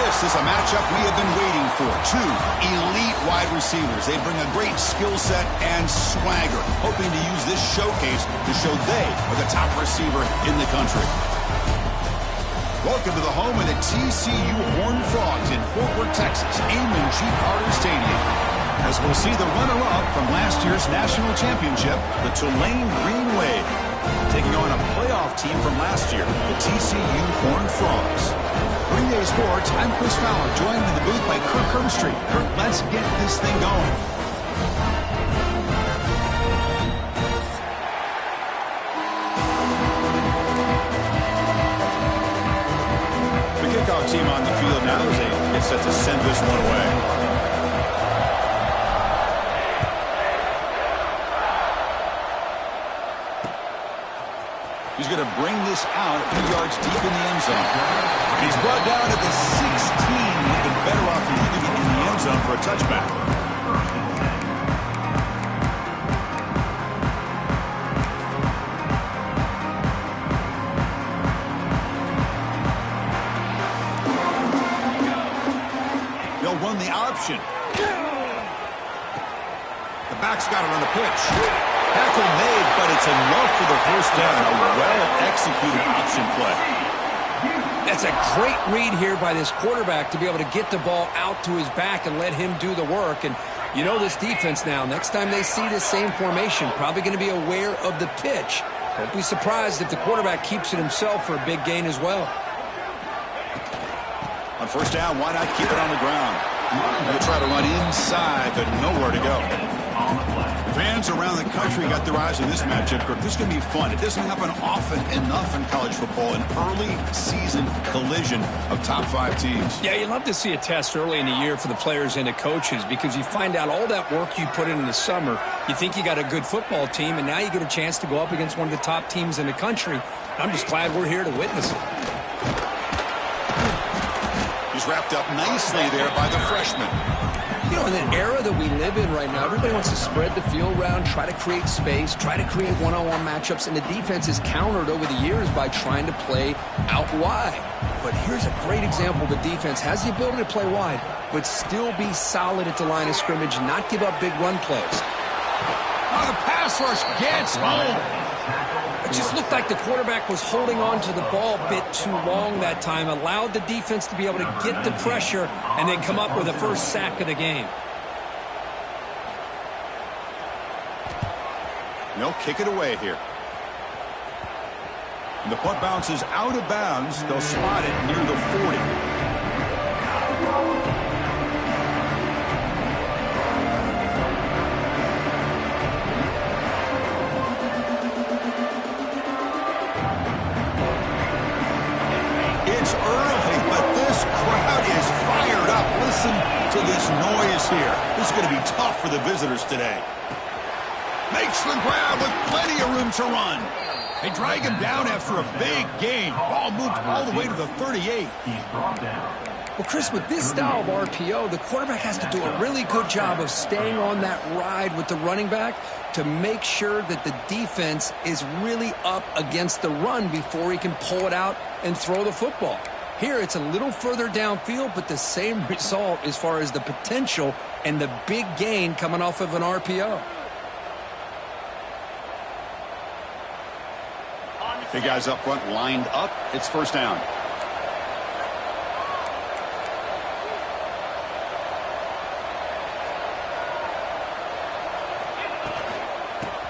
This is a matchup we have been waiting for. Two elite wide receivers. They bring a great skill set and swagger, hoping to use this showcase to show they are the top receiver in the country. Welcome to the home of the TCU Horned Frogs in Fort Worth, Texas, Amon G. Carter Stadium. As we'll see the runner-up from last year's national championship, the Tulane Green Wave, taking on a playoff team from last year, the TCU Horned Frogs. Green Day Sports, I'm Chris Fowler, joined in the booth by Kirk Herbstreit. Kirk, let's get this thing going. The kickoff team on the field now as they get set to send this one away. He's going to bring this out a few yards deep in the end zone. He's brought down at the 16. He'd been better off leaving it in the end zone for a touchback. They'll run the option. The back's got it on the pitch. Tackle made, but it's enough for the first down. A well-executed option play. That's a great read here by this quarterback to be able to get the ball out to his back and let him do the work. And you know this defense now, next time they see the same formation, probably going to be aware of the pitch. Don't be surprised if the quarterback keeps it himself for a big gain as well. On first down, why not keep it on the ground? They'll try to run inside, but nowhere to go. Fans around the country got their eyes on this matchup. This is going to be fun. It doesn't happen often enough in college football, an early season collision of top 5 teams. Yeah, you love to see a test early in the year for the players and the coaches because you find out all that work you put in the summer. You think you got a good football team, and now you get a chance to go up against one of the top teams in the country. I'm just glad we're here to witness it. He's wrapped up nicely there by the freshman. You know, in the era that we live in right now, everybody wants to spread the field around, try to create space, try to create one-on-one matchups, and the defense is countered over the years by trying to play out wide. But here's a great example. The defense has the ability to play wide, but still be solid at the line of scrimmage, not give up big run plays. Oh, the pass rush gets home. It just looked like the quarterback was holding on to the ball a bit too long that time, allowed the defense to be able to get the pressure and then come up with the first sack of the game. They'll kick it away here. And the punt bounces out of bounds. They'll spot it near the 40. Listen to this noise here. This is going to be tough for the visitors today. Makes the grab with plenty of room to run. They drag him down after a big gain. Ball moved all the way to the 38. Well, Chris, with this style of RPO, the quarterback has to do a really good job of staying on that ride with the running back to make sure that the defense is really up against the run before he can pull it out and throw the football. Here, it's a little further downfield, but the same result as far as the potential and the big gain coming off of an RPO. Big guys up front lined up. It's first down.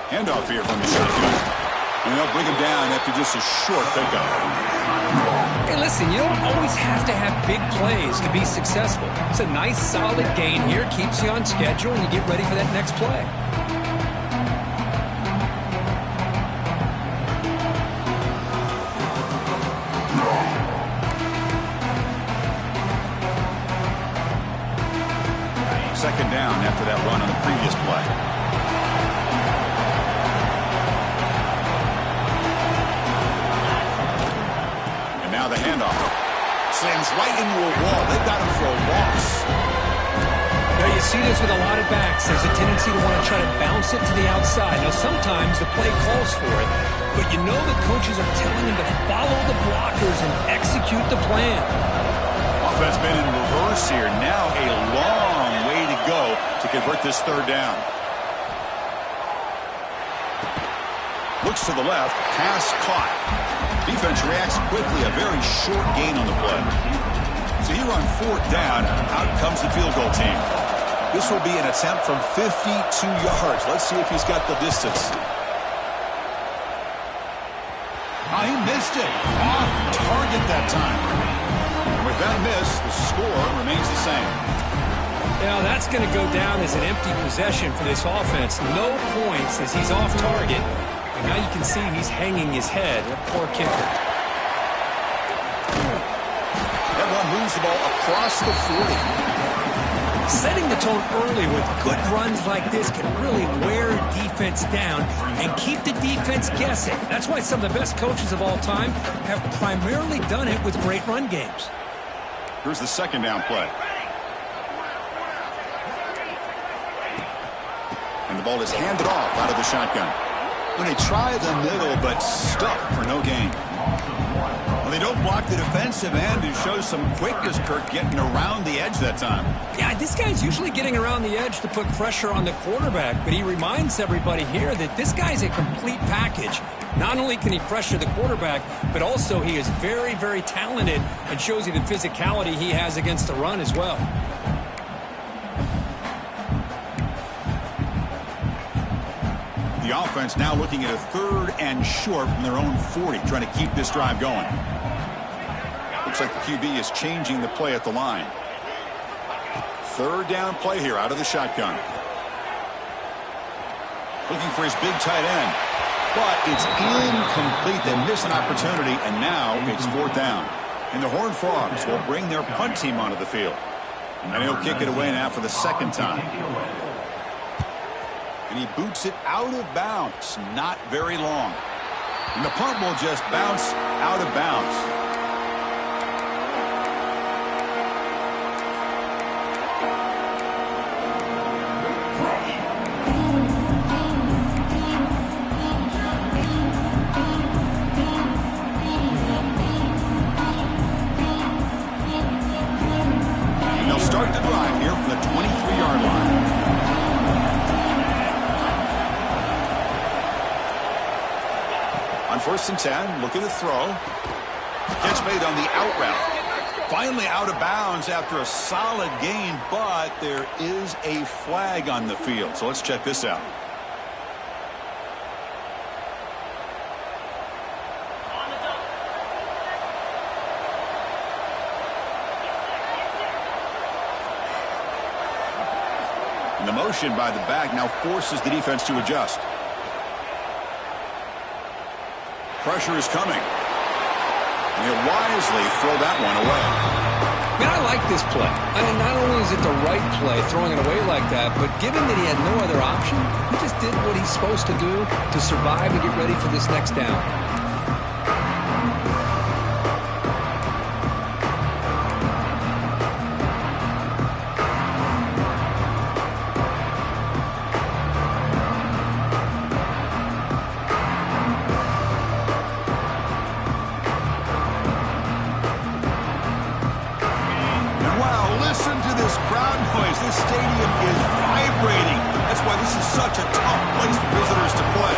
Handoff here from the shotgun. And they'll bring him down after just a short pickup. Hey, listen, you don't always have to have big plays to be successful. It's a nice, solid gain here. Keeps you on schedule, and you get ready for that next play. Second down after that run on the previous play. The handoff slams right into a wall. They've got him for a loss. Now you see this with a lot of backs. There's a tendency to want to try to bounce it to the outside. Now sometimes the play calls for it, but you know the coaches are telling him to follow the blockers and execute the plan. Defense been in reverse here. Now a long way to go to convert this third down. Looks to the left. Pass caught. Defense reacts quickly. A very short gain on the play. So here on fourth down, out comes the field goal team. This will be an attempt from 52 yards. Let's see if he's got the distance. Oh, he missed it. Off target that time. With that miss, the score remains the same. Now that's going to go down as an empty possession for this offense. No points as he's off target. And now you can see he's hanging his head. Poor kicker. That one moves the ball across the 40. Setting the tone early with good runs like this can really wear defense down and keep the defense guessing. That's why some of the best coaches of all time have primarily done it with great run games. Here's the second down play. And the ball is handed off out of the shotgun. When they try the middle, but stuffed for no gain. Well, they don't block the defensive end, who shows some quickness, Kirk, getting around the edge that time. Yeah, this guy's usually getting around the edge to put pressure on the quarterback, but he reminds everybody here that this guy's a complete package. Not only can he pressure the quarterback, but also he is very, very talented and shows you the physicality he has against the run as well. The offense now looking at a third and short from their own 40, trying to keep this drive going. Looks like the QB is changing the play at the line. Third down play here out of the shotgun. Looking for his big tight end. But it's incomplete. They miss an opportunity, and now it's fourth down. And the Horned Frogs will bring their punt team onto the field. And he'll kick it away now for the second time. And he boots it out of bounds. Not very long. And the punt will just bounce out of bounds. And they'll start the drive here from the 23-yard line. On 1st and 10, looking to throw. Catch made on the out route. Finally out of bounds after a solid gain, but there is a flag on the field. So let's check this out. And the motion by the back now forces the defense to adjust. Pressure is coming. And he'll wisely throw that one away. Man, I like this play. I mean, not only is it the right play, throwing it away like that, but given that he had no other option, he just did what he's supposed to do to survive and get ready for this next down. This stadium is vibrating. That's why this is such a tough place for visitors to play.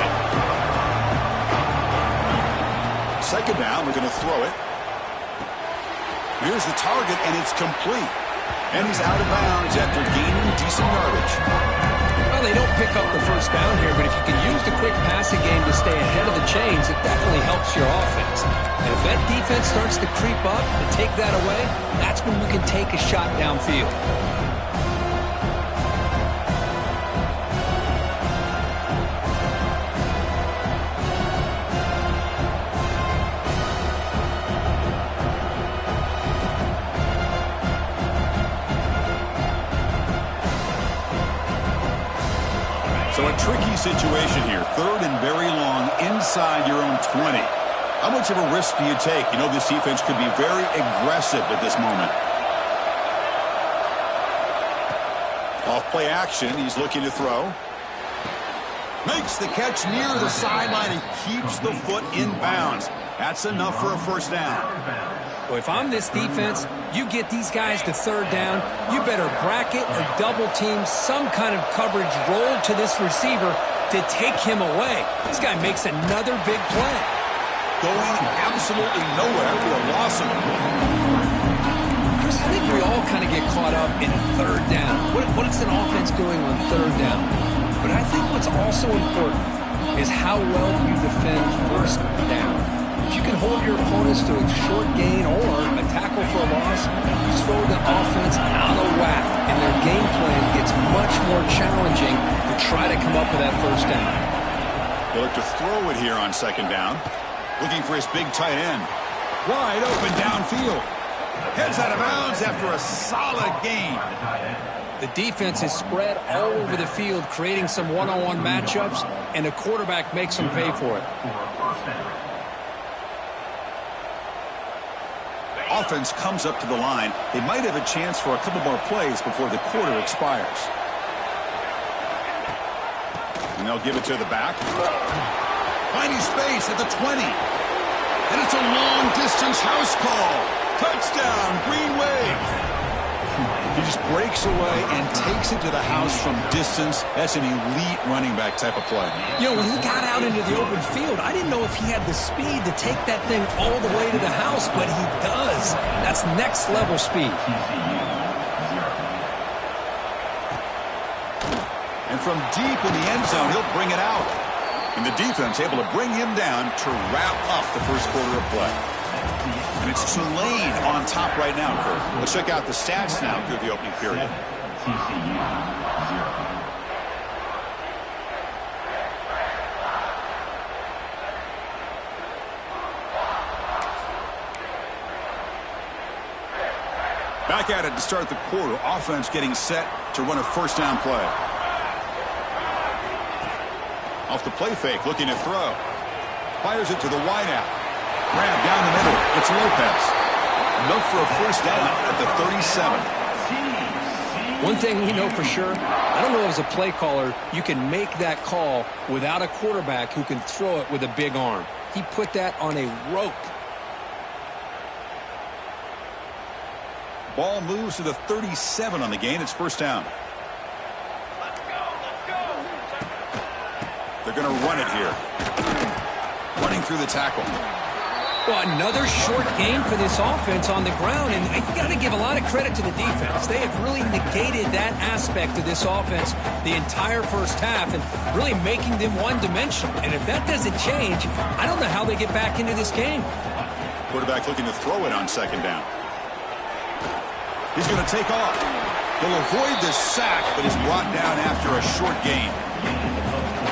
Second down, we're going to throw it. Here's the target, and it's complete. And he's out of bounds after gaining decent yardage. Well, they don't pick up the first down here, but if you can use the quick passing game to stay ahead of the chains, it definitely helps your offense. And if that defense starts to creep up and take that away, that's when you can take a shot downfield. So a tricky situation here. Third and very long inside your own 20. How much of a risk do you take? You know this defense could be very aggressive at this moment. Off play action. He's looking to throw. Makes the catch near the sideline and keeps the foot in bounds. That's enough for a first down. Well, if I'm this defense, you get these guys to third down, you better bracket or double team some kind of coverage roll to this receiver to take him away. This guy makes another big play. Going absolutely nowhere for a loss of Chris, I think we all kind of get caught up in third down. What is an offense doing on third down? But I think what's also important is how well you defend first down. If you can hold your opponents to a short gain or a tackle for a loss, you throw the offense out of whack, and their game plan gets much more challenging to try to come up with that first down. He'll look to throw it here on second down. Looking for his big tight end. Wide open downfield. Heads out of bounds after a solid gain. The defense is spread all over the field, creating some one-on-one matchups, and the quarterback makes them pay for it. Offense comes up to the line. They might have a chance for a couple more plays before the quarter expires. And they'll give it to the back. Finding space at the 20. And it's a long-distance house call. Touchdown, Green Wave. He just breaks away and takes it to the house from distance. That's an elite running back type of play. You know, when he got out into the open field, I didn't know if he had the speed to take that thing all the way to the house, but he does. That's next-level speed. And from deep in the end zone, he'll bring it out. And the defense able to bring him down to wrap up the first quarter of play. And it's Tulane on top right now, Kurt. Let's check out the stats now through the opening period. TCU 0. Back at it to start the quarter. Offense getting set to run a first down play. Off the play fake, looking to throw. Fires it to the wideout. Grab down the middle. It's Lopez. Look for a first down at the 37. One thing we know for sure, I don't know as a play caller, you can make that call without a quarterback who can throw it with a big arm. He put that on a rope. Ball moves to the 37 on the gain. It's first down. They're going to run it here. Running through the tackle. Well, another short gain for this offense on the ground, and you got to give a lot of credit to the defense. They have really negated that aspect of this offense the entire first half and really making them one-dimensional. And if that doesn't change, I don't know how they get back into this game. Quarterback looking to throw it on second down. He's going to take off. He'll avoid the sack, but is brought down after a short gain.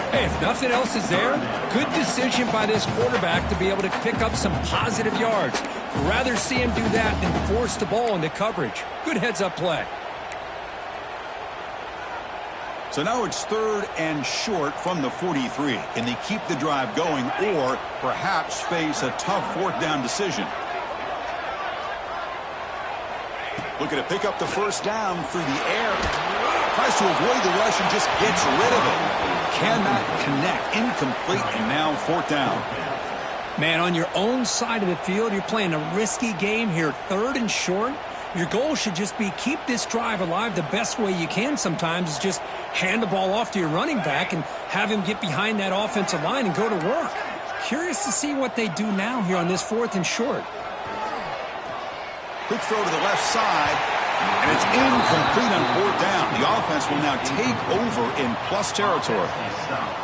Hey, if nothing else is there, good decision by this quarterback to be able to pick up some positive yards. Rather see him do that than force the ball into coverage. Good heads-up play. So now it's third and short from the 43. Can they keep the drive going or perhaps face a tough fourth down decision? Looking to pick up the first down through the air. Tries to avoid the rush and just gets rid of it. Cannot connect. Incomplete, and now fourth down. Man, on your own side of the field, you're playing a risky game here. Third and short. Your goal should just be keep this drive alive the best way you can sometimes is just hand the ball off to your running back and have him get behind that offensive line and go to work. Curious to see what they do now here on this fourth and short. Quick throw to the left side, and it's incomplete on fourth down. The offense will now take over in plus territory.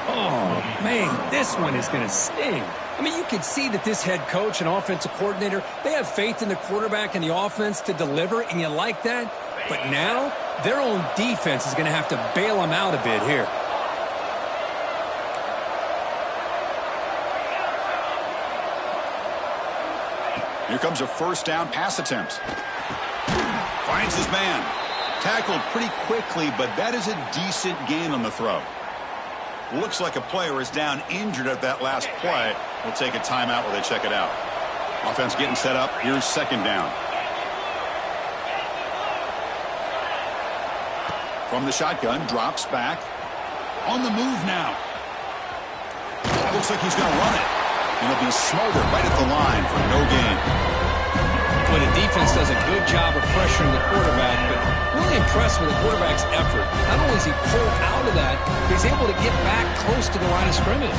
Oh, man, this one is going to sting. I mean, you can see that this head coach and offensive coordinator, they have faith in the quarterback and the offense to deliver, and you like that. But now, their own defense is going to have to bail them out a bit here. Here comes a first down pass attempt. Finds his man. Tackled pretty quickly, but that is a decent gain on the throw. Looks like a player is down injured at that last play. We'll take a timeout while they check it out. Offense getting set up. Here's second down. From the shotgun, drops back. On the move now. Looks like he's going to run it. And he'll be smothered right at the line for no gain. Well, the defense does a good job of pressuring the quarterback, but really impressed with the quarterback's effort. Not only is he pulled out of that, but he's able to get back close to the line of scrimmage.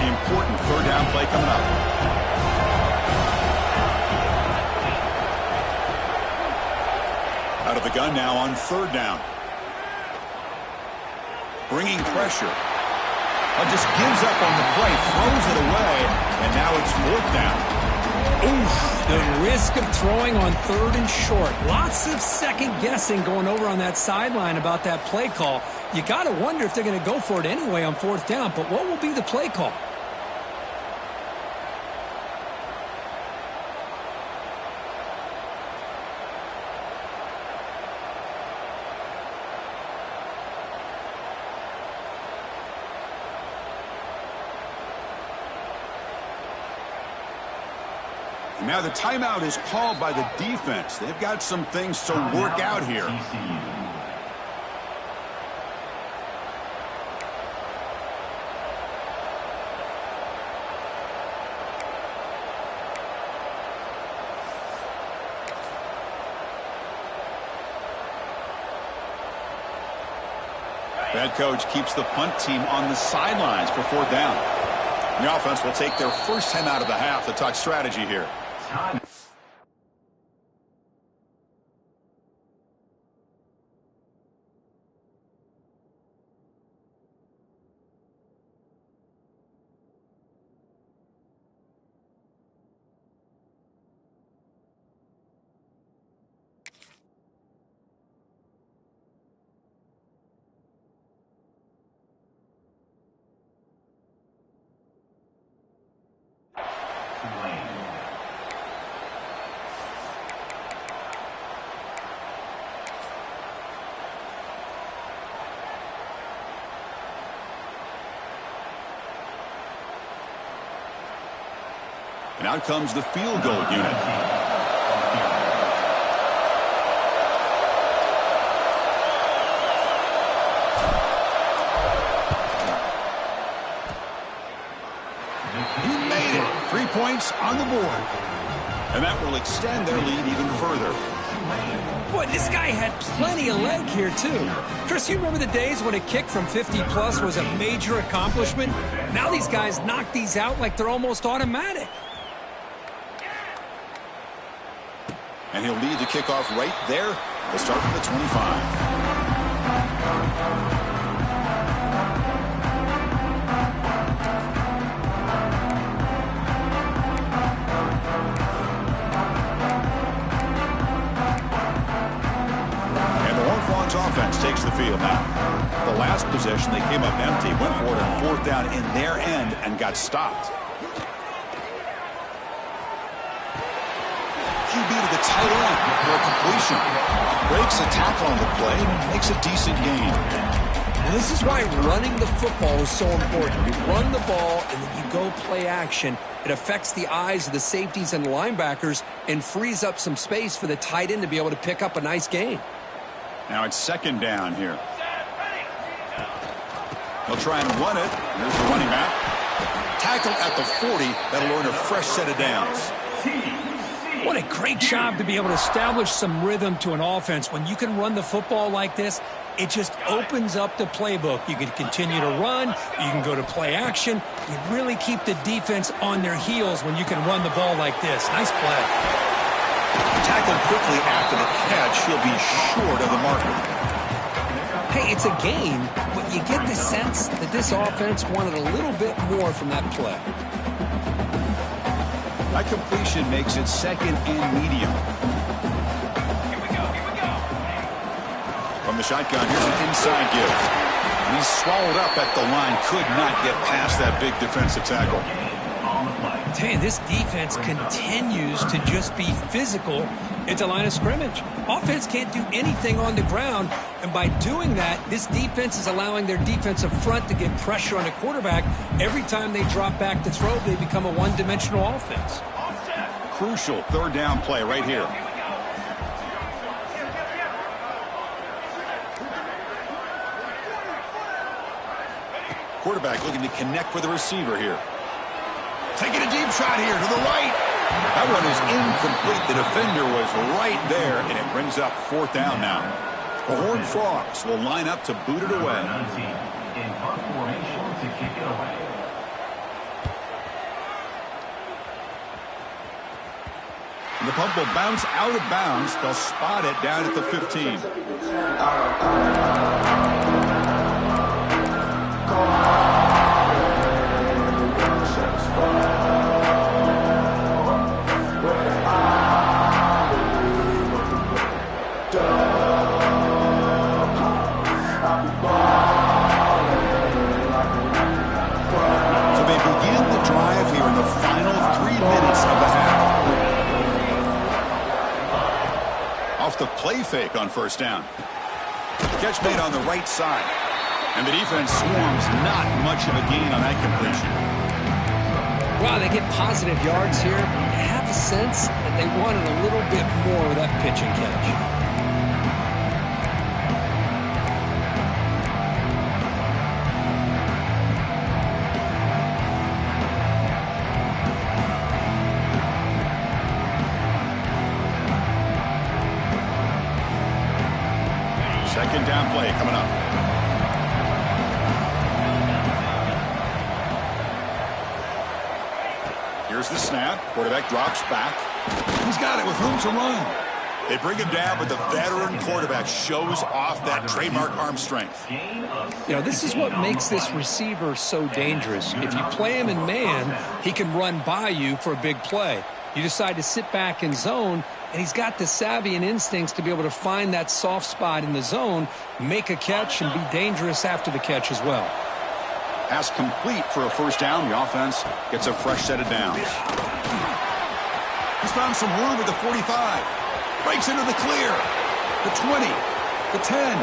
Important third down play coming up. Out of the gun now on third down. Bringing pressure. Just gives up on the play, throws it away, and now it's fourth down. Oof, the risk of throwing on third and short. Lots of second guessing going over on that sideline about that play call. You got to wonder if they're going to go for it anyway on fourth down, but what will be the play call? Now the timeout is called by the defense. They've got some things to work out here. TCU. Head coach keeps the punt team on the sidelines for fourth down. The offense will take their first time out of the half to talk strategy here. Tulane. And out comes the field goal unit. He made it. 3 points on the board. And that will extend their lead even further. Boy, this guy had plenty of leg here, too. Chris, you remember the days when a kick from 50-plus was a major accomplishment? Now these guys knock these out like they're almost automatic. And he'll lead the kickoff right there. They'll start from the 25. Offense takes the field now. The last possession, they came up empty, went for it on fourth down in their end and got stopped. QB to the tight end for a completion. Breaks a tackle on the play, makes a decent gain. Well, this is why running the football is so important. You run the ball and then you go play action. It affects the eyes of the safeties and linebackers and frees up some space for the tight end to be able to pick up a nice gain. Now it's second down here. They'll try and run it. There's the running back. Tackle at the 40. That'll earn a fresh set of downs. What a great job to be able to establish some rhythm to an offense. When you can run the football like this, it just opens up the playbook. You can continue to run. You can go to play action. You really keep the defense on their heels when you can run the ball like this. Nice play. Tackled quickly after the catch. He'll be short of the marker. Hey, it's a gain, but you get the sense that this offense wanted a little bit more from that play. That completion makes it second and medium. Here we go. From the shotgun, here's an inside give. And he's swallowed up at the line. Could not get past that big defensive tackle. Hey, this defense continues to just be physical at the line of scrimmage. Offense can't do anything on the ground, and by doing that, this defense is allowing their defensive front to get pressure on the quarterback. Every time they drop back to throw, they become a one-dimensional offense. Crucial third down play right here. quarterback looking to connect with the receiver here. Taking a deep shot here to the right. That one is incomplete. The defender was right there, and it brings up 4th down now. The Horned Frogs will line up to boot it away. In punt formation to kick it away. And the punt will bounce out of bounds. They'll spot it down at the 15. So they begin the drive here in the final 3 minutes of the half. Off the play fake on 1st down. Catch made on the right side. And the defense swarms, not much of a gain on that completion. Wow, they get positive yards here. I have a sense that they wanted a little bit more of that pitch and catch. Second down play coming up. Here's the snap. Quarterback drops back. He's got it with room to run. They bring him down, but the veteran quarterback shows off that trademark arm strength. You know, this is what makes this receiver so dangerous. If you play him in man, he can run by you for a big play. You decide to sit back in zone, and he's got the savvy and instincts to be able to find that soft spot in the zone, make a catch, and be dangerous after the catch as well. Pass complete for a 1st down. The offense gets a fresh set of downs. He's found some room at the 45. Breaks into the clear. The 20. The 10.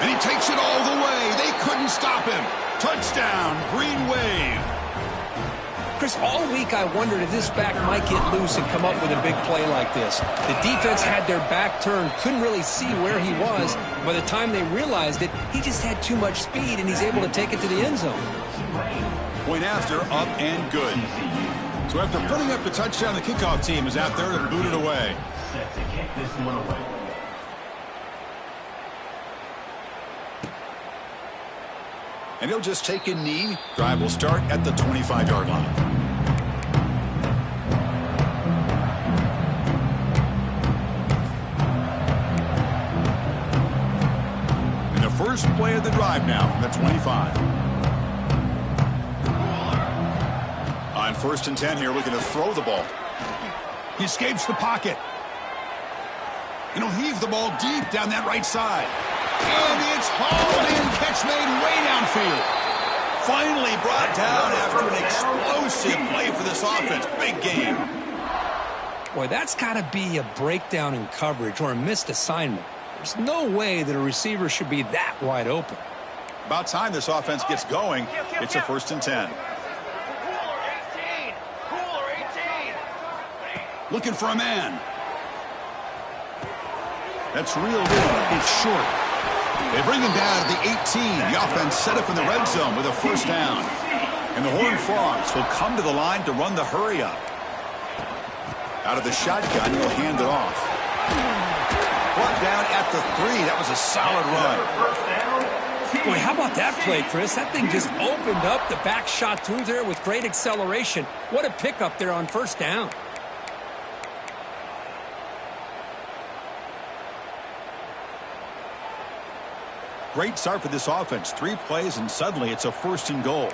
And he takes it all the way. They couldn't stop him. Touchdown, Green Wave. Chris, all week I wondered if this back might get loose and come up with a big play like this. The defense had their back turned, couldn't really see where he was. By the time they realized it, he just had too much speed, and he's able to take it to the end zone. Point after, up and good. So after putting up the touchdown, the kickoff team is out there to boot it away. Set to kick this one away. And he'll just take a knee. Drive will start at the 25-yard line. And the first play of the drive now from the 25. On 1st and 10 here, looking to throw the ball. He escapes the pocket. And he'll heave the ball deep down that right side. And it's hauled in, catch made way downfield. Finally brought down after an explosive play for this offense. Big game. Boy, that's got to be a breakdown in coverage or a missed assignment. There's no way that a receiver should be that wide open. About time this offense gets going. It's a 1st and 10. Looking for a man. That's reeled in. It's short. They bring him down to the 18. The offense set up in the red zone with a 1st down. And the Horned Frogs will come to the line to run the hurry up. Out of the shotgun, he'll hand it off. Brought down at the 3. That was a solid run. Boy, how about that play, Chris? That thing just opened up. The back shot through there with great acceleration. What a pickup there on 1st down. Great start for this offense. 3 plays, and suddenly it's a 1st and goal.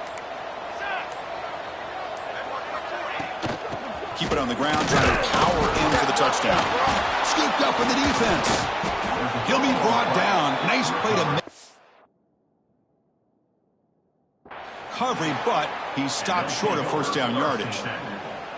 Keep it on the ground, trying to power in for the touchdown. Scooped up in the defense. He'll be brought down. Nice play to make covering, but he stopped short of 1st down yardage.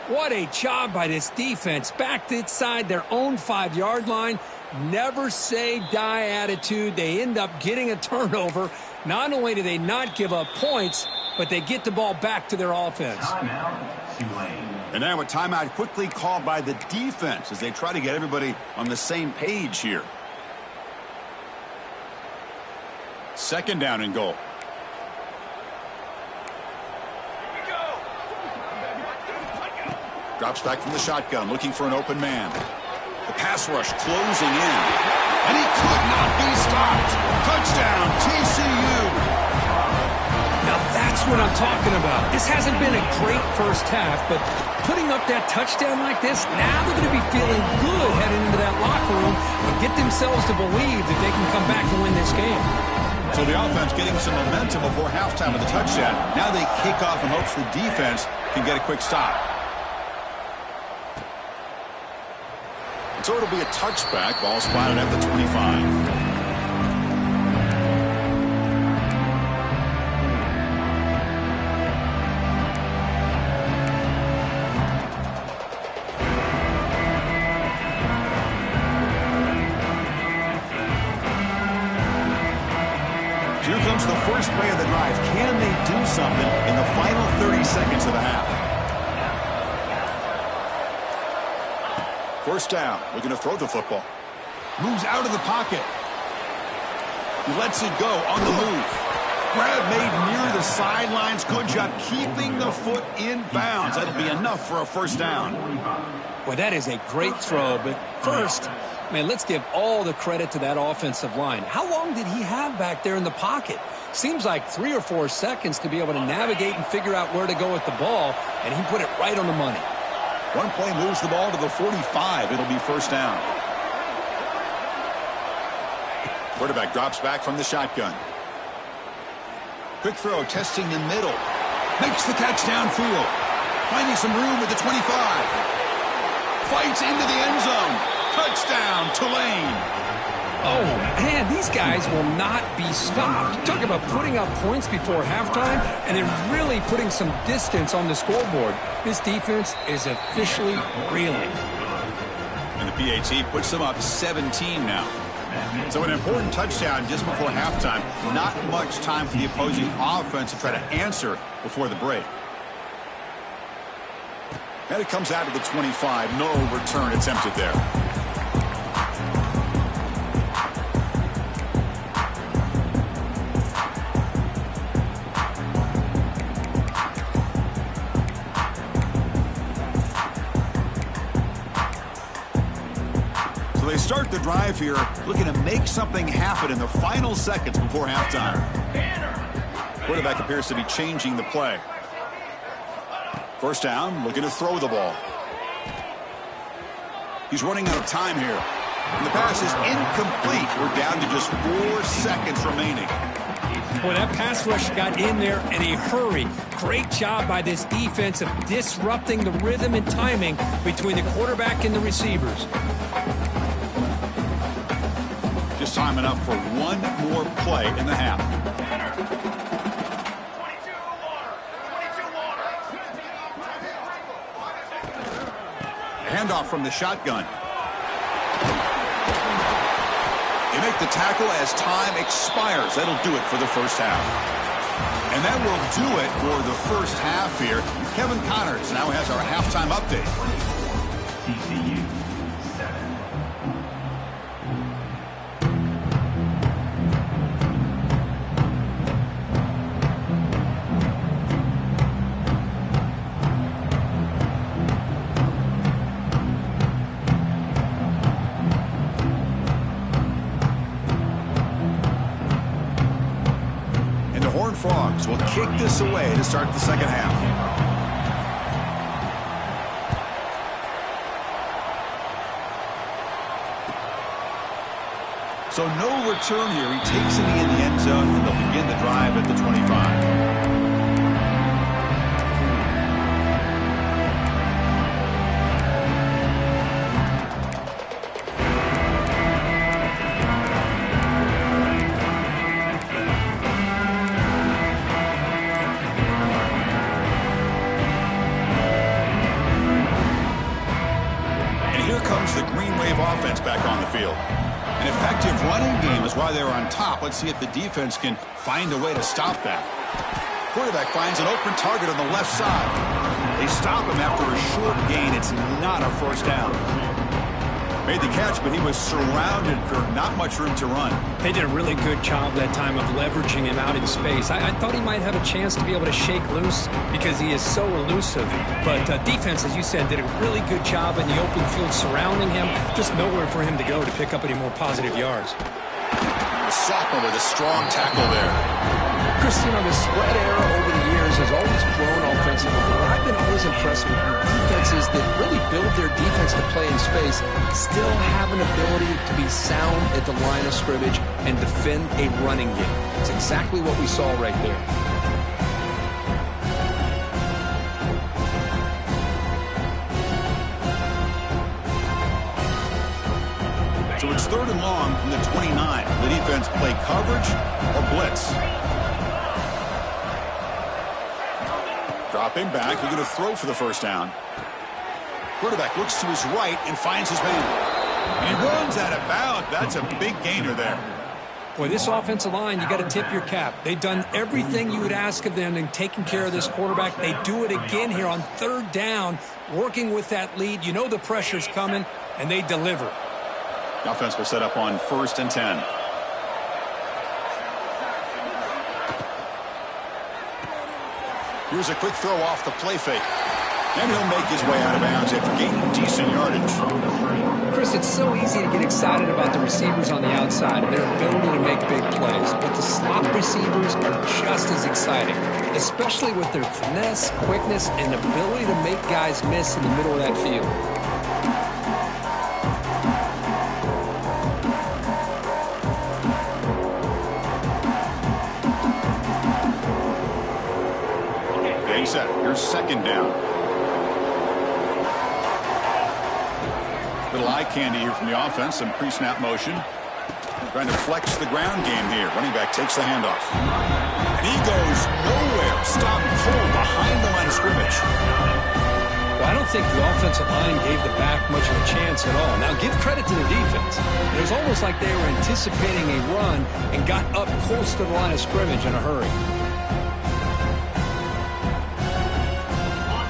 What a job by this defense. Backed inside their own 5-yard line. Never say die attitude. They end up getting a turnover. Not only do they not give up points, but they get the ball back to their offense. And now a timeout quickly called by the defense as they try to get everybody on the same page here. 2nd down and goal. Drops back from the shotgun, looking for an open man. The pass rush closing in. And he could not be stopped. Touchdown, TCU. Now that's what I'm talking about. This hasn't been a great first half, but putting up that touchdown like this, now they're going to be feeling good heading into that locker room and get themselves to believe that they can come back and win this game. So the offense getting some momentum before halftime with the touchdown. Now they kick off in hopes the defense can get a quick stop. So it'll be a touchback. Ball spotted at the 25. Here comes the first play of the drive. Can they do something in the final 30 seconds of the half? First down. Looking to throw the football. Moves out of the pocket. He lets it go on the move. Grab made near the sidelines. Good job keeping the foot in bounds. That'll be enough for a first down. Well, that is a great throw, but first, man, let's give all the credit to that offensive line. How long did he have back there in the pocket? Seems like 3 or 4 seconds to be able to navigate and figure out where to go with the ball, and he put it right on the money. One play moves the ball to the 45. It'll be first down. Quarterback drops back from the shotgun. Quick throw, testing the middle. Makes the catch downfield. Finding some room at the 25. Fights into the end zone. Touchdown, Tulane. Oh, man, these guys will not be stopped. Talk about putting up points before halftime and then really putting some distance on the scoreboard. This defense is officially reeling. And the PAT puts them up 17 now. So an important touchdown just before halftime. Not much time for the opposing offense to try to answer before the break. And it comes out to the 25. No return attempted there. So they start the drive here, looking to make something happen in the final seconds before halftime. Quarterback appears to be changing the play. First down, looking to throw the ball. He's running out of time here. And the pass is incomplete. We're down to just 4 seconds remaining. Boy, that pass rush got in there in a hurry. Great job by this defense of disrupting the rhythm and timing between the quarterback and the receivers. Just time enough for one more play in the half. Handoff from the shotgun. You make the tackle as time expires. That'll do it for the first half. And that will do it for the first half here. Kevin Connors now has our halftime update. TCU 7. Frogs will kick this away to start the second half. So no return here. He takes it in the end zone, and they'll begin the drive at the 25. The Green Wave offense back on the field. An effective running game is why they're on top. Let's see if the defense can find a way to stop that. Quarterback finds an open target on the left side. They stop him after a short gain. It's not a first down. Made the catch, but he was surrounded, Kirk. Not much room to run. They did a really good job that time of leveraging him out in space. I thought he might have a chance to be able to shake loose because he is so elusive. But defense, as you said, did a really good job in the open field surrounding him. Just nowhere for him to go to pick up any more positive yards. The sophomore with a strong tackle there. Chris, the spread era over the years has always grown offensively. But I've been always impressed with the defenses that really build their defense to play in space, still have an ability to be sound at the line of scrimmage and defend a running game. It's exactly what we saw right there. So it's 3rd and long from the 29. The defense play coverage or blitz. Dropping back, he's going to throw for the first down. Quarterback looks to his right and finds his man. And he runs out of bounds. That's a big gainer there. Boy, this offensive line, you got to tip your cap. They've done everything you would ask of them in taking care of this quarterback. They do it again here on 3rd down, working with that lead. You know the pressure's coming, and they deliver. The offense will set up on 1st and 10. Here's a quick throw off the play fake. And he'll make his way out of bounds after gaining decent yardage. Chris, it's so easy to get excited about the receivers on the outside and their ability to make big plays. But the slot receivers are just as exciting, especially with their finesse, quickness, and ability to make guys miss in the middle of that field. Set. Here's 2nd down. Little eye candy here from the offense. Some pre-snap motion. Trying to flex the ground game here. Running back takes the handoff. And he goes nowhere. Stop cold behind the line of scrimmage. Well, I don't think the offensive line gave the back much of a chance at all. Now, give credit to their defense. It was almost like they were anticipating a run and got up close to the line of scrimmage in a hurry.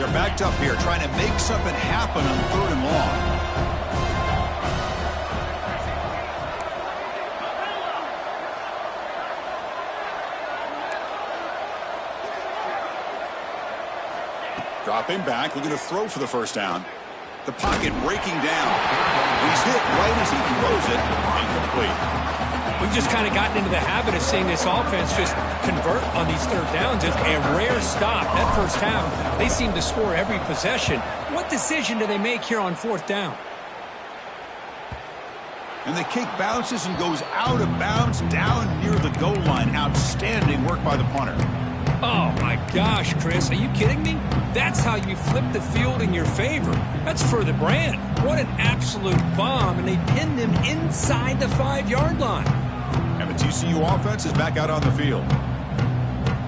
They're backed up here, trying to make something happen on 3rd and long. Dropping back, looking to throw for the first down. The pocket breaking down. He's hit right as he throws it. Incomplete. We've just kind of gotten into the habit of seeing this offense just convert on these 3rd downs. It's a rare stop. That first half, they seem to score every possession. What decision do they make here on 4th down? And the kick bounces and goes out of bounds down near the goal line. Outstanding work by the punter. Oh, my gosh, Chris. Are you kidding me? That's how you flip the field in your favor. That's for the brand. What an absolute bomb, and they pinned him inside the 5-yard line. And the TCU offense is back out on the field.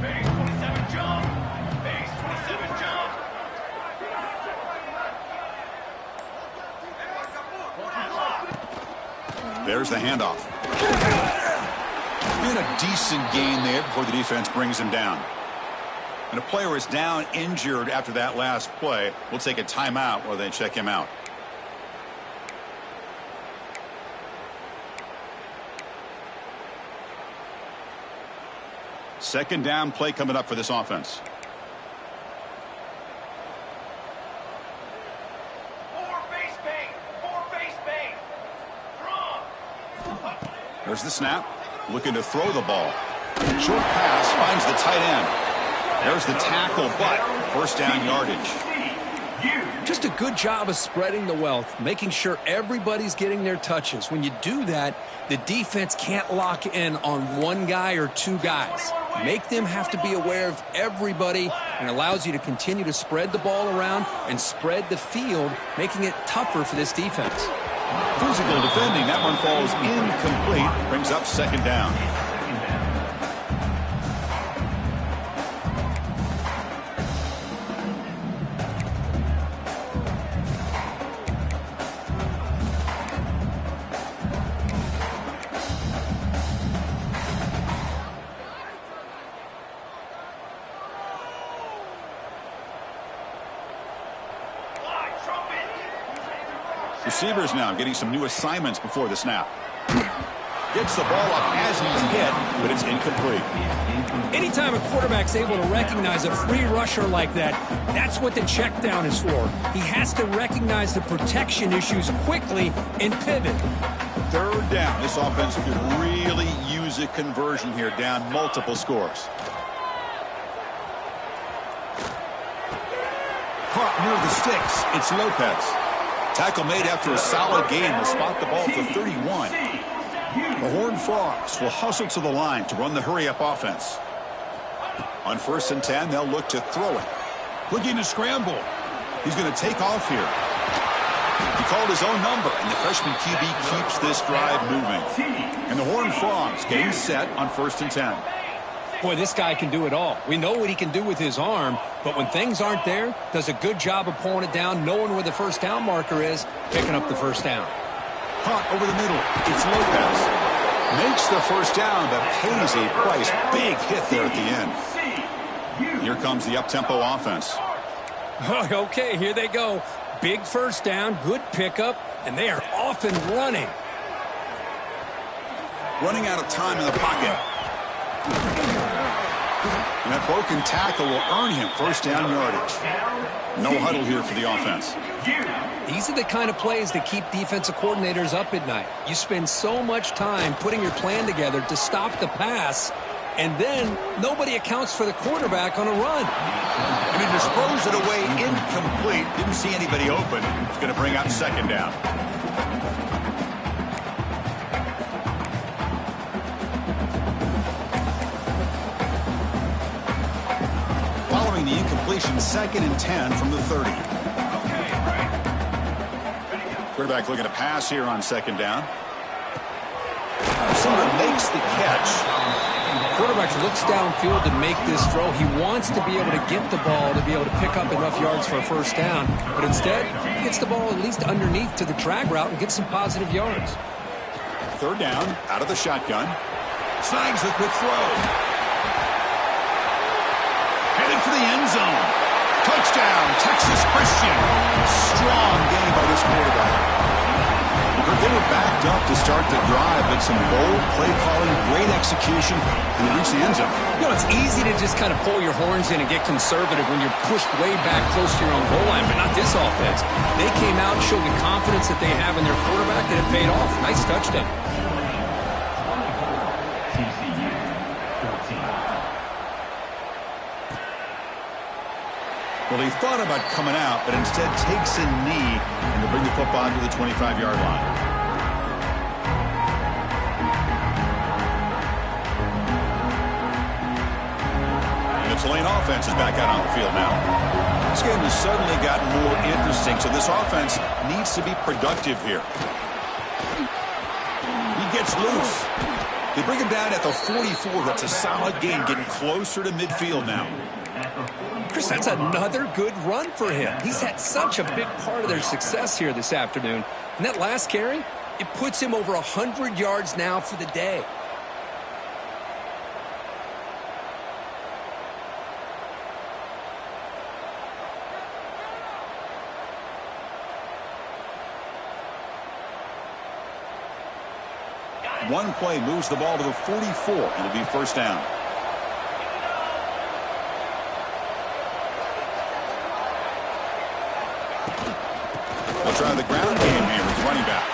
Base 27 jump. Base 27 jump. There's the handoff. And a decent gain there before the defense brings him down. And a player is down injured after that last play. We'll take a timeout while they check him out. Second down play coming up for this offense. There's the snap. Looking to throw the ball. Short pass finds the tight end. There's the tackle, but first down yardage. Just a good job of spreading the wealth, making sure everybody's getting their touches. When you do that, the defense can't lock in on one guy or two guys. Make them have to be aware of everybody, and allows you to continue to spread the ball around and spread the field, making it tougher for this defense. Physical defending. That one falls incomplete. Brings up second down. Receivers now getting some new assignments before the snap. Gets the ball up as he's hit, but it's incomplete. Anytime a quarterback's able to recognize a free rusher like that, that's what the check down is for. He has to recognize the protection issues quickly and pivot. Third down. This offense could really use a conversion here, down multiple scores. Caught near the sticks. It's Lopez. Tackle made after a solid gain. Will spot the ball for 31. The Horned Frogs will hustle to the line to run the hurry-up offense. On 1st and 10, they'll look to throw it. Looking to scramble. He's going to take off here. He called his own number, and the freshman QB keeps this drive moving. And the Horned Frogs getting set on 1st and 10. Boy, this guy can do it all. We know what he can do with his arm, but when things aren't there, does a good job of pulling it down, knowing where the first down marker is, picking up the first down. Caught over the middle. It's Lopez. Makes the first down, but pays a price. Big hit there at the end. Here comes the up-tempo offense. Okay, here they go. Big first down, good pickup, and they are off and running. Running out of time in the pocket. And that broken tackle will earn him first down yardage. No huddle here for the offense. These are the kind of plays that keep defensive coordinators up at night. You spend so much time putting your plan together to stop the pass, and then nobody accounts for the quarterback on a run. And he disposed it away incomplete. Didn't see anybody open. It's going to bring up second down. Following the incompletion, 2nd and 10 from the 30. Quarterback looking to pass here on 2nd down. Someone makes the catch. Quarterback looks downfield to make this throw. He wants to be able to get the ball to be able to pick up enough yards for a first down, but instead he gets the ball at least underneath to the drag route and gets some positive yards. 3rd down, out of the shotgun. Snags the quick throw. Headed for the end zone. Touchdown, Texas Christian. Strong game by this quarterback. They were backed up to start the drive, but some bold play calling, great execution, and they reached the end zone. You know, it's easy to just kind of pull your horns in and get conservative when you're pushed way back close to your own goal line, but not this offense. They came out and showed the confidence that they have in their quarterback, and it paid off. Nice touchdown. TCU 14. Well, he thought about coming out, but instead takes a knee and will bring the football to the 25-yard line. And the Tulane offense is back out on the field now. This game has suddenly gotten more interesting, so this offense needs to be productive here. He gets loose. They bring him down at the 44. That's a solid gain, getting closer to midfield now. Chris, that's another good run for him. He's had such a big part of their success here this afternoon. And that last carry, it puts him over 100 yards now for the day. One play moves the ball to the 44, and it'll be first down. They'll try the ground game here with the running back.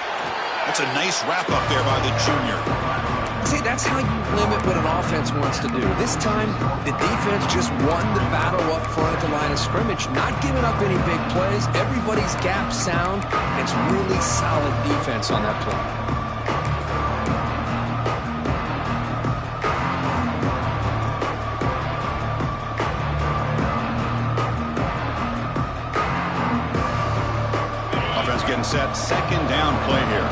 That's a nice wrap-up there by the junior. See, that's how you limit what an offense wants to do. This time, the defense just won the battle up front at the line of scrimmage, not giving up any big plays. Everybody's gap sound. It's really solid defense on that play. Getting set, second down play here.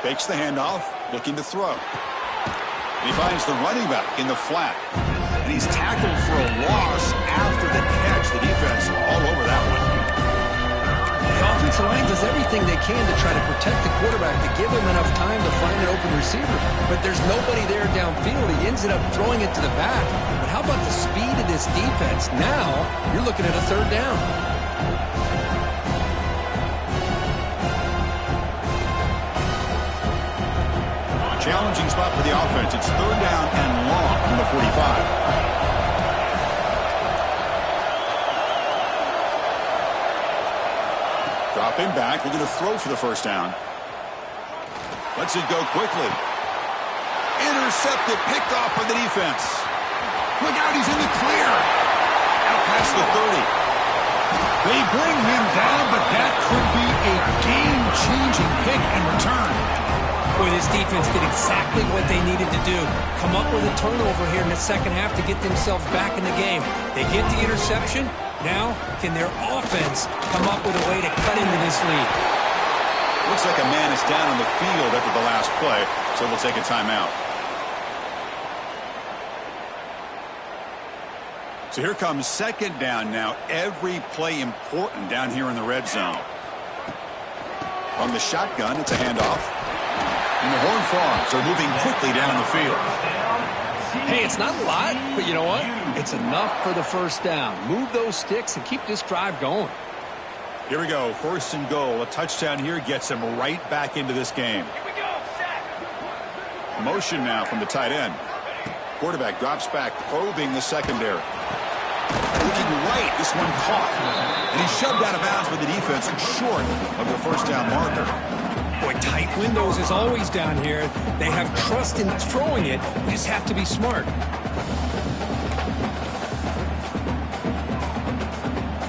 Fakes the handoff, looking to throw. He finds the running back in the flat. And he's tackled for a loss after the catch. The defense all over that one. The offensive line does everything everything they can to try to protect the quarterback, to give him enough time to find an open receiver. But there's nobody there downfield. He ends up throwing it to the back. But how about the speed of this defense? Now you're looking at a third down. Challenging spot for the offense. It's third down and long from the 45. Dropping back. We're going to throw for the first down. Lets it go quickly. Intercepted. Picked off by the defense. Look out. He's in the clear. Out past the 30. They bring him down, but that could be a game-changing pick and return. Boy, this defense did exactly what they needed to do. Come up with a turnover here in the second half to get themselves back in the game. They get the interception. Now, can their offense come up with a way to cut into this lead? Looks like a man is down on the field after the last play, so we'll take a timeout. So here comes second down now. Every play important down here in the red zone. From the shotgun, it's a handoff. And the Horned Frogs are moving quickly down the field. Hey, it's not a lot, but you know what? It's enough for the first down. Move those sticks and keep this drive going. Here we go. First and goal. A touchdown here gets them right back into this game. Here we go. Set. Motion now from the tight end. Quarterback drops back, probing the secondary. Looking right. This one caught. And he's shoved out of bounds for the defense, short of the first down marker. Boy, tight windows is always down here. They have trust in throwing it. You just have to be smart.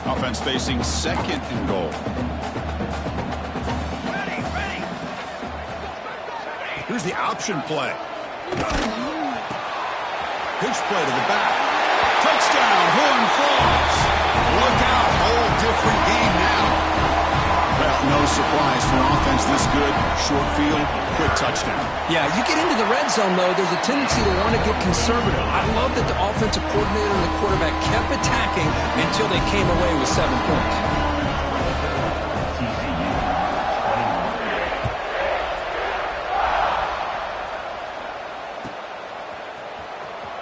Offense facing second and goal. Ready. Here's the option play. Pitch play to the back. Touchdown, Horned Frogs. Look out, whole different game now. Well, no surprise for an offense this good. Short field, quick touchdown. Yeah, you get into the red zone, though, there's a tendency to want to get conservative. I love that the offensive coordinator and the quarterback kept attacking until they came away with 7 points.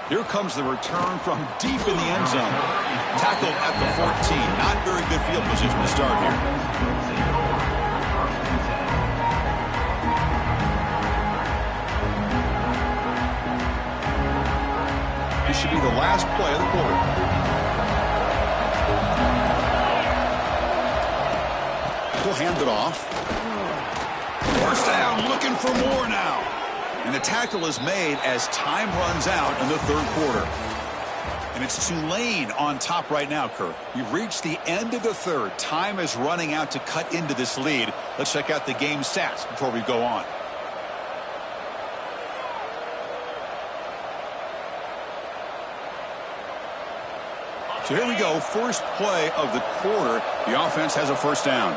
Here comes the return from deep in the end zone. Tackled at the 14. Not very good field position to start here. This should be the last play of the quarter. He'll hand it off. First down, looking for more now. And the tackle is made as time runs out in the third quarter. And it's Tulane on top right now, Kirk. We've reached the end of the third. Time is running out to cut into this lead. Let's check out the game stats before we go on. So here we go. First play of the quarter. The offense has a first down.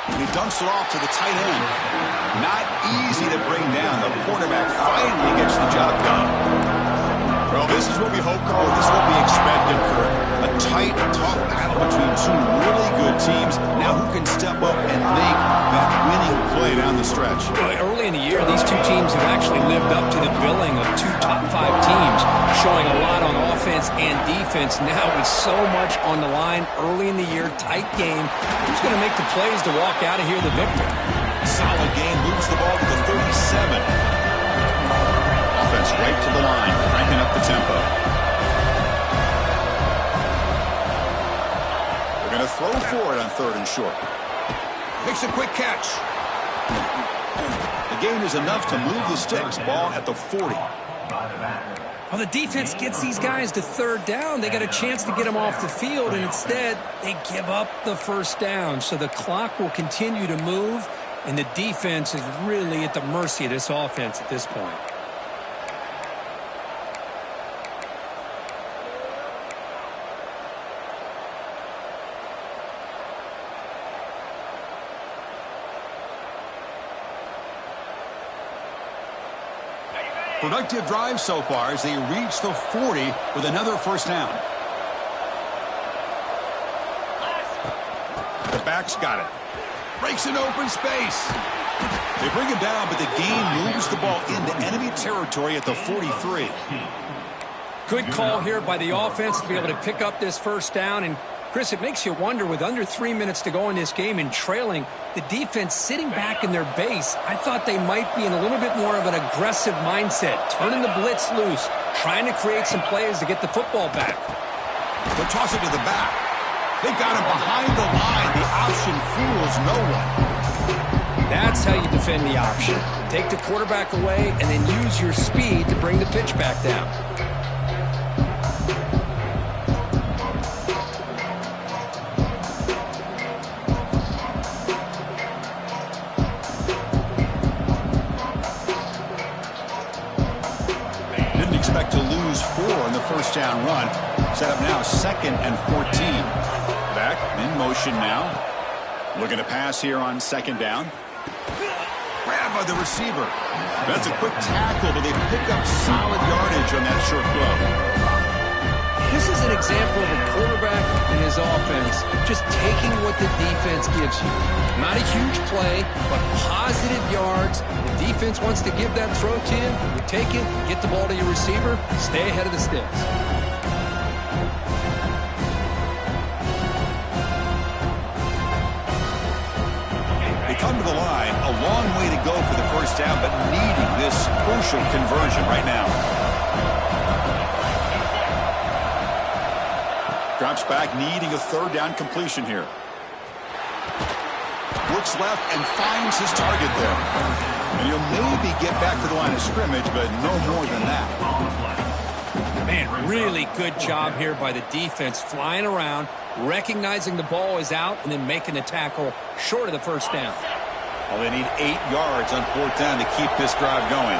And he dumps it off to the tight end. Not easy to bring down. The quarterback finally gets the job done. Well, this is what we hope for. This is what we expected, Kirk. A tight, tough battle between two really good teams. Now who can step up and make that winning play down the stretch? Early in the year, these two teams have actually lived up to the billing of two top 5 teams, showing a lot on offense and defense. Now with so much on the line early in the year, tight game. Who's going to make the plays to walk out of here the victor? Solid game, moves the ball to the 37. Offense right to the line, cranking up the tempo. They're going to throw for it on third and short. Makes a quick catch. The gain is enough to move the sticks. Ball at the 40. Well, the defense gets these guys to third down. They got a chance to get them off the field, and instead they give up the first down. So the clock will continue to move, and the defense is really at the mercy of this offense at this point. Productive drive so far as they reach the 40 with another first down. Clark's got it. Breaks an open space. They bring him down, but the game moves the ball into enemy territory at the 43. Good call here by the offense to be able to pick up this first down. And, Chris, it makes you wonder, with under 3 minutes to go in this game and trailing, the defense sitting back in their base, I thought they might be in a little bit more of an aggressive mindset, turning the blitz loose, trying to create some plays to get the football back. They'll toss it to the back. They've got him behind the line. The option fools no one. That's how you defend the option. Take the quarterback away and then use your speed to bring the pitch back down. Didn't expect to lose 4 in the first down run. Set up now 2nd and 14. Back in motion now. Looking to pass here on 2nd down. Grab by the receiver. That's a quick tackle, but they pick up solid yardage on that short throw. This is an example of a quarterback and his offense just taking what the defense gives you. Not a huge play, but positive yards. The defense wants to give that throw to you. You take it, get the ball to your receiver, stay ahead of the sticks. Come to the line, a long way to go for the first down, but needing this crucial conversion right now. Drops back, needing a 3rd down completion here. Looks left and finds his target there. And he'll maybe get back to the line of scrimmage, but no more than that. Man, really good job here by the defense, flying around, recognizing the ball is out, and then making the tackle short of the first down. Well, they need 8 yards on 4th down to keep this drive going.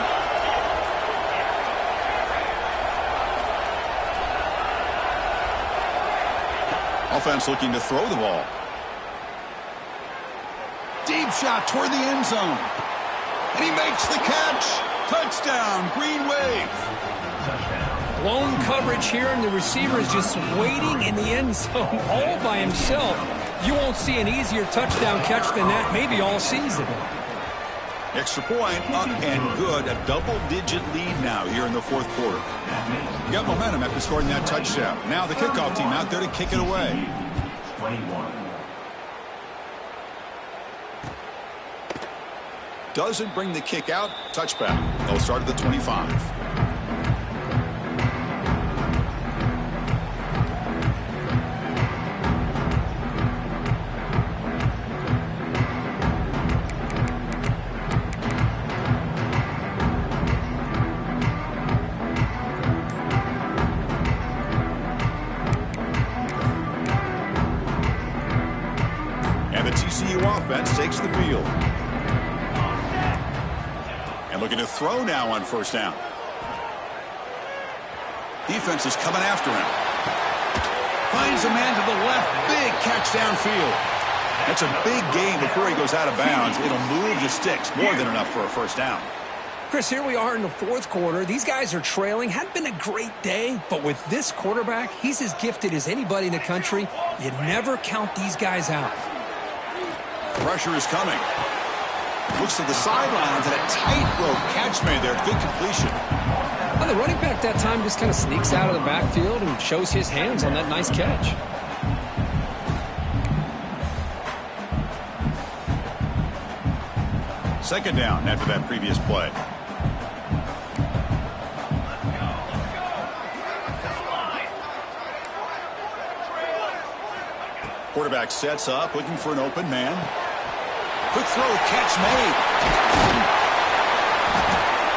Offense looking to throw the ball. Deep shot toward the end zone. And he makes the catch. Touchdown, Green Wave. Blown coverage here, and the receiver is just waiting in the end zone all by himself. You won't see an easier touchdown catch than that maybe all season. Extra point, up and good. A double-digit lead now here in the 4th quarter. You got momentum after scoring that touchdown. Now the kickoff team out there to kick it away. 21. Doesn't bring the kick out. Touchback. They'll start at the 25. TCU offense takes the field. And looking to throw now on 1st down. Defense is coming after him. Finds a man to the left. Big catch downfield. That's a big gain before he goes out of bounds. It'll move the sticks. More than enough for a 1st down. Chris, here we are in the 4th quarter. These guys are trailing. Hadn't been a great day, but with this quarterback, he's as gifted as anybody in the country. You never count these guys out. Pressure is coming. Looks to the sidelines and a tightrope catch made there. Good completion. Well, the running back that time just kind of sneaks out of the backfield and shows his hands on that nice catch. Second down after that previous play. Quarterback sets up, looking for an open man. Quick throw, catch made.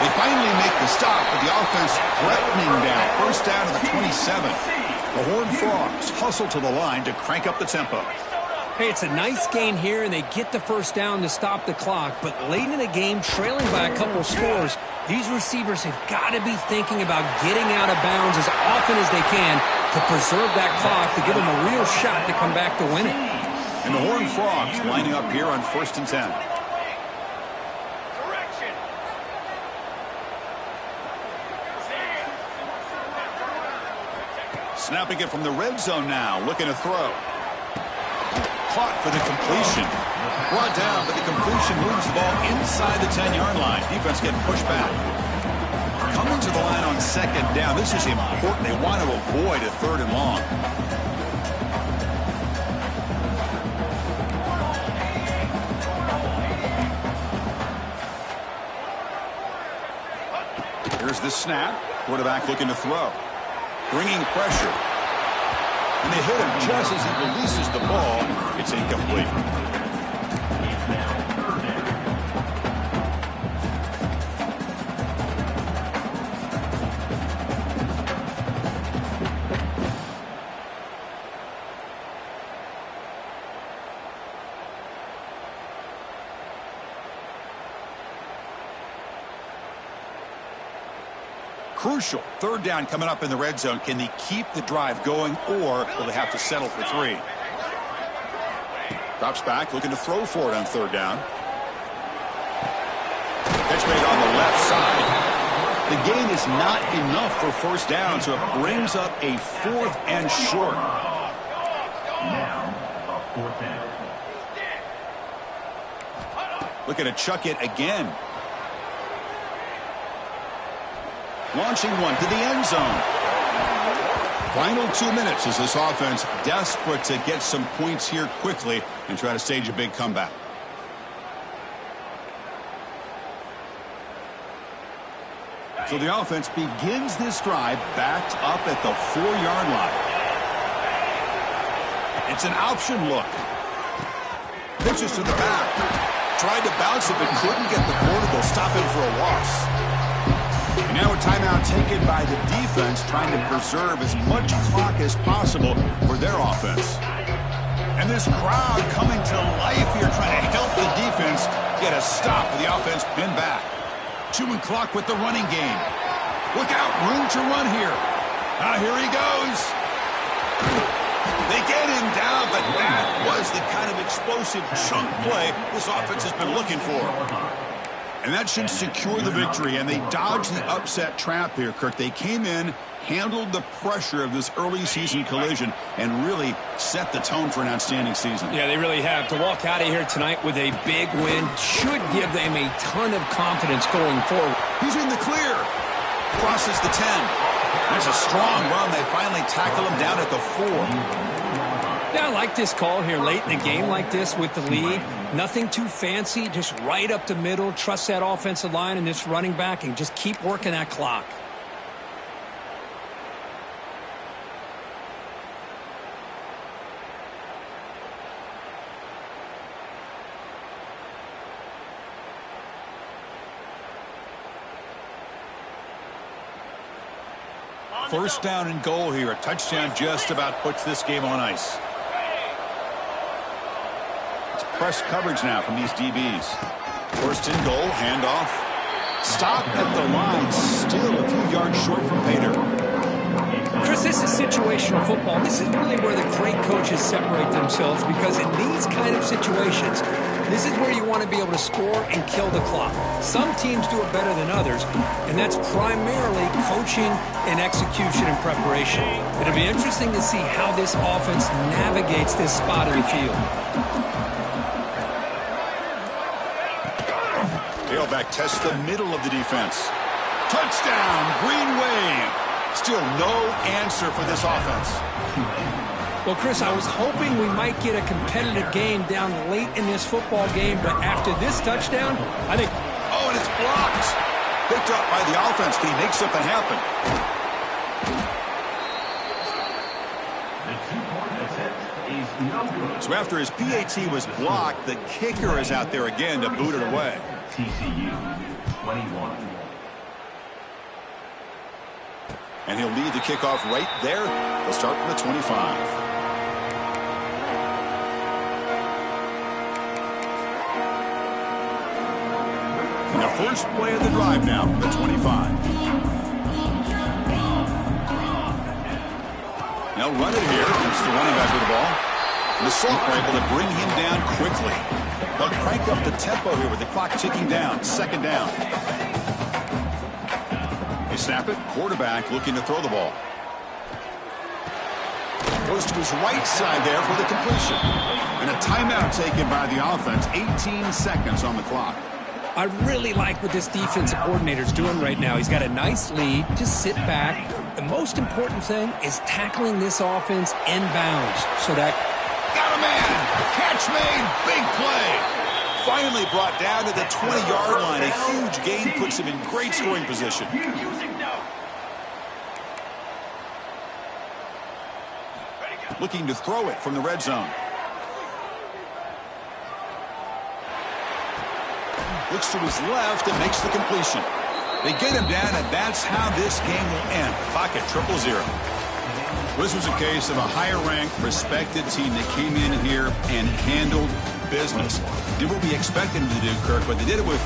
They finally make the stop, but the offense threatening down. 1st down to the 27. The Horned Frogs hustle to the line to crank up the tempo. Hey, it's a nice gain here, and they get the 1st down to stop the clock. But late in the game, trailing by a couple scores, these receivers have got to be thinking about getting out of bounds as often as they can to preserve that clock, to give them a real shot to come back to win it. And the Horned Frogs lining up here on 1st and 10. Snapping it from the red zone now, looking to throw. caught for the completion. Brought down, but the completion moves the ball inside the 10-yard line. Defense getting pushed back. Coming to the line on second down. This is important. They want to avoid a third and long. Here's the snap. Quarterback looking to throw. Bringing pressure. And they hit him just as he releases the ball. It's incomplete. Crucial. Third down coming up in the red zone. Can they keep the drive going, or will they have to settle for 3? Drops back, looking to throw for it on third down. Catch made on the left side. The gain is not enough for first down, so it brings up a 4th and short. Now, a 4th down. Looking to chuck it again. Launching one to the end zone. Final 2 minutes as this offense desperate to get some points here quickly and try to stage a big comeback. So the offense begins this drive backed up at the 4-yard line. It's an option look. Pitches to the back. Tried to bounce it but couldn't get the corner. They'll stop him for a loss. And now a timeout taken by the defense, trying to preserve as much clock as possible for their offense. And this crowd coming to life here, trying to help the defense get a stop with the offense pinned back. Chewing clock with the running game. Look out, room to run here. Here he goes. They get him down, but that was the kind of explosive chunk play this offense has been looking for. And that should secure the victory, and they dodged the upset trap here, Kirk. They came in, handled the pressure of this early season collision, and really set the tone for an outstanding season. Yeah, they really have. To walk out of here tonight with a big win should give them a ton of confidence going forward. He's in the clear. Crosses the 10. That's a strong run. They finally tackle him down at the 4. Yeah, I like this call here late in the game like this with the lead. Nothing too fancy, just right up the middle. Trust that offensive line and this running back and just keep working that clock. First down and goal here. A touchdown just about puts this game on ice. It's press coverage now from these DBs. First and goal, handoff. Stop at the line, still a few yards short from Pater. Chris, this is situational football. This is really where the great coaches separate themselves, because in these kind of situations, this is where you want to be able to score and kill the clock. Some teams do it better than others, and that's primarily coaching and execution and preparation. It'll be interesting to see how this offense navigates this spot in the field. Tailback tests the middle of the defense. Touchdown, Green Wave. Still no answer for this offense. Well, Chris, I was hoping we might get a competitive game down late in this football game, but after this touchdown, I think... Oh, and it's blocked. Picked up by the offense. Can he make something happen? The 2-point attempt is no good. So after his PAT was blocked, the kicker is out there again to boot it away. TCU 21. And he'll lead the kickoff right there. They'll start from the 25. And the first play of the drive now from the 25. They'll run it here. It's the running back with the ball. And the Salt are able to bring him down quickly. They'll crank up the tempo here with the clock ticking down. Second down. They snap it. Quarterback looking to throw the ball. Goes to his right side there for the completion. And a timeout taken by the offense. 18 seconds on the clock. I really like what this defensive coordinator is doing right now. He's got a nice lead. Just sit back. The most important thing is tackling this offense inbounds so that... Got a man. Catch made. Big play. Finally brought down to the 20-yard line. A huge gain puts him in great scoring position. Looking to throw it from the red zone. Looks to his left and makes the completion. They get him down, and that's how this game will end. Pocket 0-0. This was a case of a higher-ranked, respected team that came in here and handled business. Did what we expected them to do, Kirk, but they did it with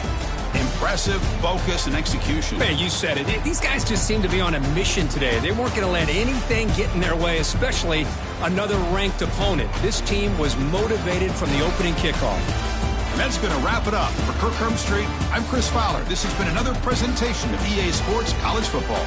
impressive focus and execution. Man, you said it. These guys just seem to be on a mission today. They weren't going to let anything get in their way, especially another ranked opponent. This team was motivated from the opening kickoff. And that's going to wrap it up. For Kirk Street, I'm Chris Fowler. This has been another presentation of EA Sports College Football.